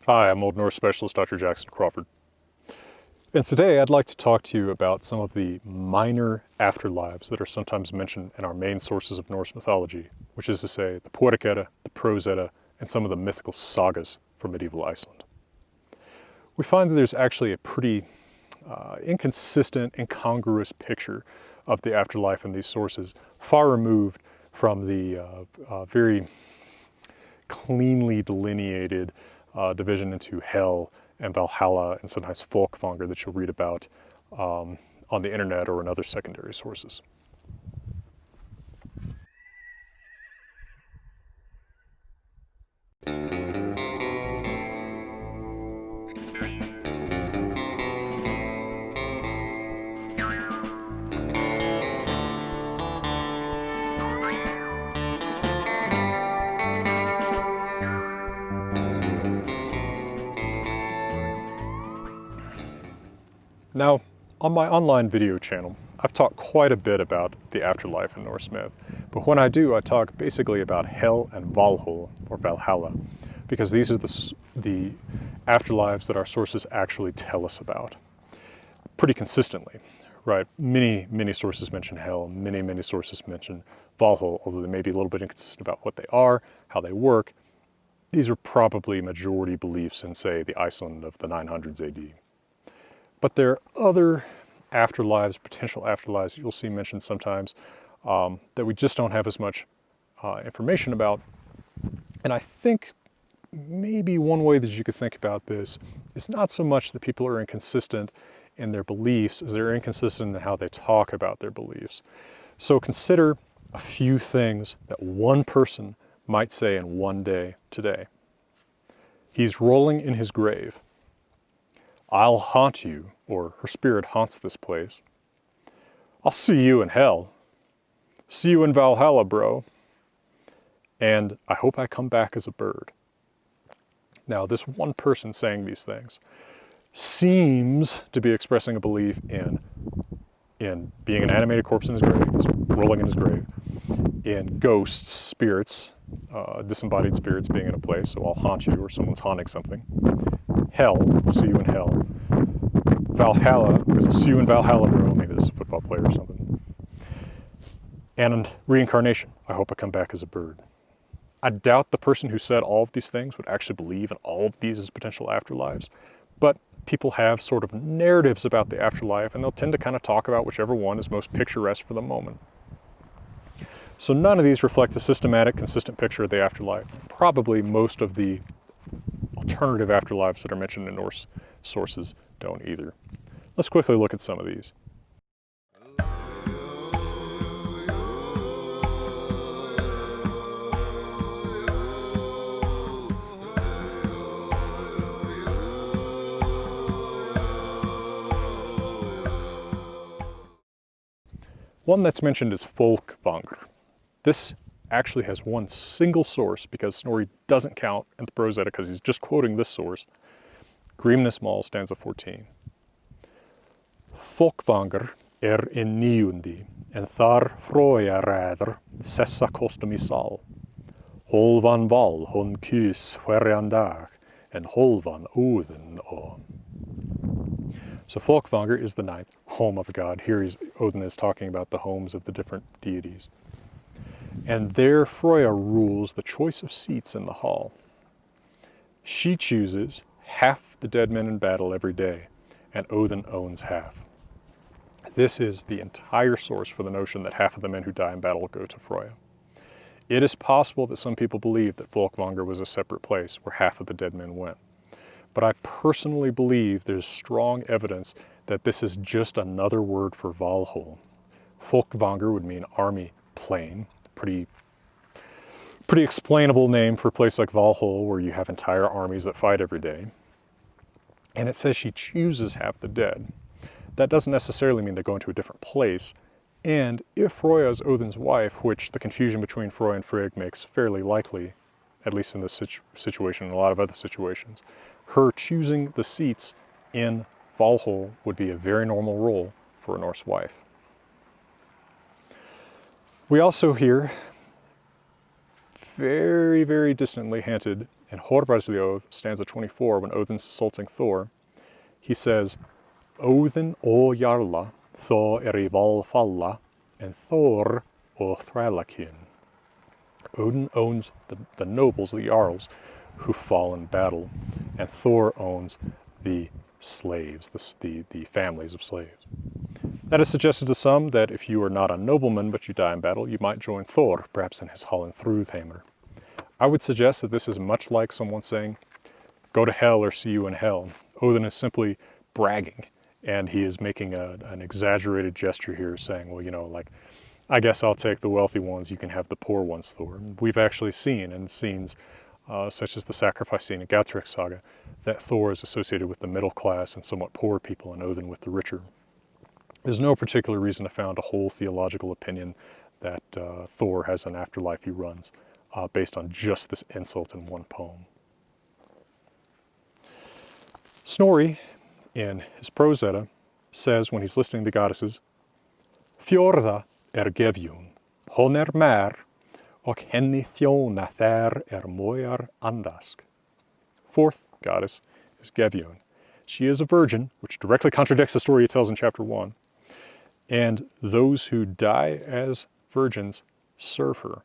Hi, I'm Old Norse Specialist Dr. Jackson Crawford. And today I'd like to talk to you about some of the minor afterlives that are sometimes mentioned in our main sources of Norse mythology, which is to say the Poetic Edda, the Prose Edda, and some of the mythical sagas from medieval Iceland. We find that there's actually a pretty inconsistent, incongruous picture of the afterlife in these sources, far removed from the very cleanly delineated division into hell and Valhalla and sometimes Folkvanger that you'll read about on the internet or in other secondary sources. Now, on my online video channel, I've talked quite a bit about the afterlife in Norse myth, but when I do, I talk basically about Hell and Valhalla, or Valhalla, because these are the afterlives that our sources actually tell us about pretty consistently, right? Many sources mention Hell, many sources mention Valhalla, although they may be a little bit inconsistent about what they are, how they work. These are probably majority beliefs in, say, the Iceland of the 900s AD. But there are other afterlives, potential afterlives you'll see mentioned sometimes that we just don't have as much information about. And I think maybe one way that you could think about this is not so much that people are inconsistent in their beliefs as they're inconsistent in how they talk about their beliefs. So consider a few things that one person might say in one day today. He's rolling in his grave. I'll haunt you, or her spirit haunts this place. I'll see you in hell. See you in Valhalla, bro. And I hope I come back as a bird. Now, this one person saying these things seems to be expressing a belief in being an animated corpse in his grave, he's rolling in his grave, in ghosts, spirits, disembodied spirits being in a place, so I'll haunt you, or someone's haunting something. Hell, I'll see you in hell. Valhalla, because I'll see you in Valhalla, bro. Maybe this is a football player or something. And reincarnation, I hope I come back as a bird. I doubt the person who said all of these things would actually believe in all of these as potential afterlives, but people have sort of narratives about the afterlife, and they'll tend to kind of talk about whichever one is most picturesque for the moment. So none of these reflect a systematic, consistent picture of the afterlife. Probably most of the alternative afterlives that are mentioned in Norse sources don't either. Let's quickly look at some of these. One that's mentioned is Folkvanger. This actually has one single source because Snorri doesn't count in the Prose Edda because he's just quoting this source. Grimnes Mál, stanza 14. Folkvanger in níundi, en þar Froya ræður sessa kostum í sal. Holvan val hon kys hverjan dag, en holvan Odin å. So Folkvanger is the ninth home of a god. Here Odin is talking about the homes of the different deities. And there Froya rules the choice of seats in the hall. She chooses half the dead men in battle every day, and Odin owns half. This is the entire source for the notion that half of the men who die in battle go to Froya. It is possible that some people believe that Folkvanger was a separate place where half of the dead men went. But I personally believe there's strong evidence that this is just another word for Valhalla. Folkvanger would mean army plain. Pretty explainable name for a place like Valhalla where you have entire armies that fight every day. And it says she chooses half the dead. That doesn't necessarily mean they're going to a different place. And if Froya is Odin's wife, which the confusion between Froya and Frigg makes fairly likely, at least in this situation and a lot of other situations, her choosing the seats in Valhalla would be a very normal role for a Norse wife. We also hear very distantly hinted In Horbarslioth, stanza 24, when Odin's assaulting Thor, he says, Odin o Jarla, Thor i Valhalla, and Thor o Thralakin. Odin owns the nobles, the Jarls, who fall in battle, and Thor owns the slaves, the families of slaves. That has suggested to some that if you are not a nobleman but you die in battle, you might join Thor, perhaps in his hall in Thrudhammer. I would suggest that this is much like someone saying, go to hell or see you in hell. Odin is simply bragging, and he is making an exaggerated gesture here saying, well, you know, like, I guess I'll take the wealthy ones, you can have the poor ones, Thor. We've actually seen in scenes such as the sacrifice scene in Gautrek's saga that Thor is associated with the middle class and somewhat poor people, and Odin with the richer. There's no particular reason to found a whole theological opinion that Thor has an afterlife he runs based on just this insult in one poem. Snorri, in his Prose Edda, says when he's listing the goddesses, Fjorða Gefjun, hon mer, och henni þjóna þær mojar andask. Fourth goddess is Gefjun. She is a virgin, which directly contradicts the story he tells in chapter 1. And those who die as virgins serve her.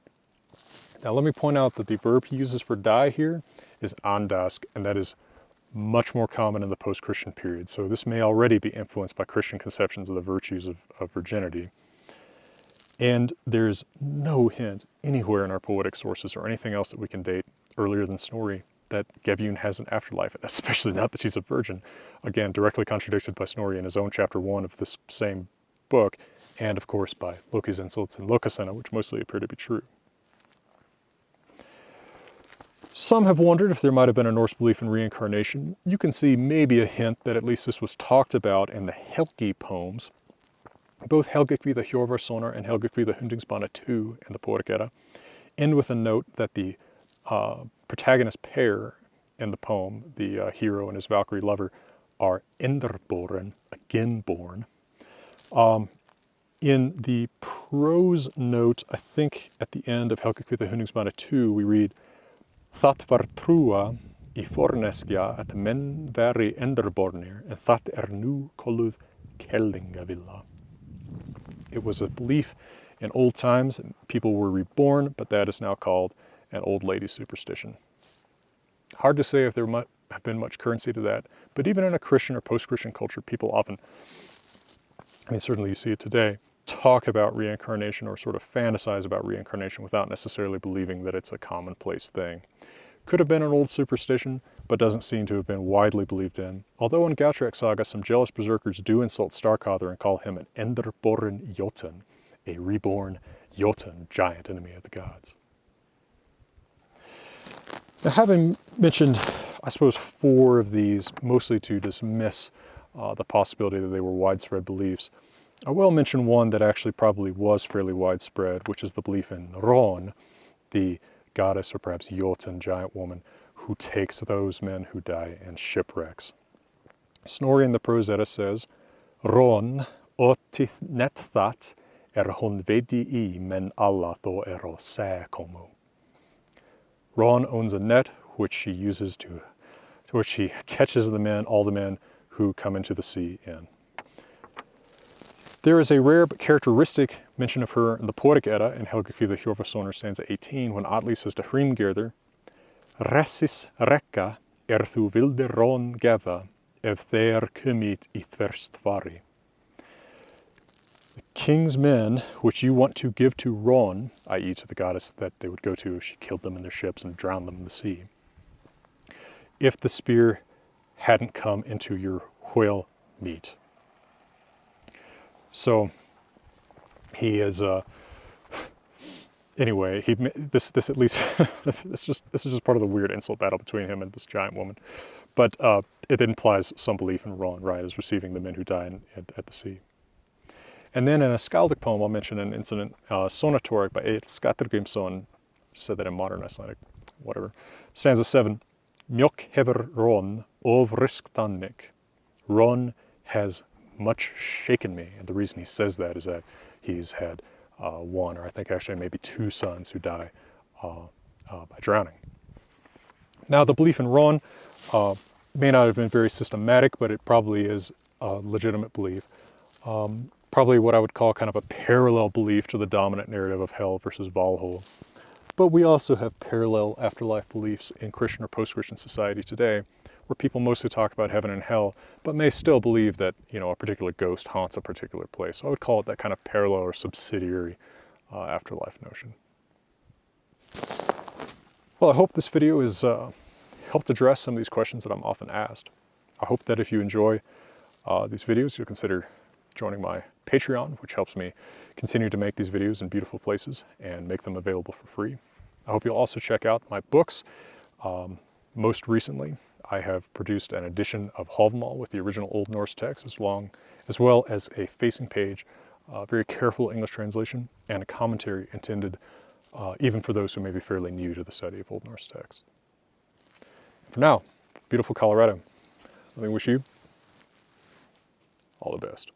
Now let me point out that the verb he uses for die here is andask, and that is much more common in the post-Christian period. So this may already be influenced by Christian conceptions of the virtues of virginity. And there's no hint anywhere in our poetic sources or anything else that we can date earlier than Snorri that Gefjun has an afterlife, especially not that she's a virgin. Again, directly contradicted by Snorri in his own chapter 1 of this same book, and of course by Loki's insults in Lokasenna, which mostly appear to be true. Some have wondered if there might have been a Norse belief in reincarnation. You can see maybe a hint that at least this was talked about in the Helgi poems. Both Helgikvi the Hjorvarsonar and Helgikvi the Hundingsbana II in the Poetic Edda end with a note that the protagonist pair in the poem, the hero and his Valkyrie lover, are enderborn, again born. In the prose note, I think at the end of Helgikvi the Hundingsbana II, we read, That var trúa í forneskja at menn veri enderbornir, and that nú kolluð kellingavilla. It was a belief in old times that people were reborn, but that is now called an old lady superstition. Hard to say if there might have been much currency to that, but even in a Christian or post-Christian culture, people often, I mean, certainly you see it today, talk about reincarnation or sort of fantasize about reincarnation without necessarily believing that it's a commonplace thing. Could have been an old superstition, but doesn't seem to have been widely believed in. Although in Gautrek's saga, some jealous berserkers do insult Starkathr and call him an enderborn Jotun, a reborn Jotun, giant enemy of the gods. Now, having mentioned, I suppose, 4 of these, mostly to dismiss the possibility that they were widespread beliefs, I will mention one that actually probably was fairly widespread, which is the belief in Ron, the goddess or perhaps Jotun, giant woman, who takes those men who die in shipwrecks. Snorri in the Prose Edda says, Ron oti nethat hon vedi I men alla tho se komu. Ron owns a net which she uses to which she catches the men, all the men who come into the sea in. There is a rare but characteristic mention of her in the Poetic Edda in Helgikvi the Hjorvarsonar stanza 18, when Atli says to Hrimgerðr, Ressis rekka þú vildir Ron gefa, ef þeir kumit I þverstvari. The king's men, which you want to give to Ron, i.e. to the goddess that they would go to if she killed them in their ships and drowned them in the sea, if the spear hadn't come into your whale meat. So he is anyway, this at least this is just part of the weird insult battle between him and this giant woman, but it implies some belief in Ron, right, as receiving the men who die at the sea. And then in a skaldic poem, I'll mention an incident, Sonatoric by Eil Skallagrímsson, said that in modern Icelandic, whatever. Stanza 7, Mjok hefur Ron ofristan mig. Ron has much shaken me. And the reason he says that is that he's had 1, or I think actually maybe 2 sons who die by drowning. Now, the belief in Ron may not have been very systematic, but it probably is a legitimate belief. Probably what I would call kind of a parallel belief to the dominant narrative of hell versus Valhalla. But we also have parallel afterlife beliefs in Christian or post-Christian society today, where people mostly talk about heaven and hell, but may still believe that, you know, a particular ghost haunts a particular place. So I would call it that kind of parallel or subsidiary afterlife notion. Well, I hope this video has helped address some of these questions that I'm often asked. I hope that if you enjoy these videos, you'll consider joining my Patreon, which helps me continue to make these videos in beautiful places and make them available for free. I hope you'll also check out my books. Most recently, I have produced an edition of Hávamál with the original Old Norse text, as well as a facing page, very careful English translation, and a commentary intended even for those who may be fairly new to the study of Old Norse texts. For now, beautiful Colorado, let me wish you all the best.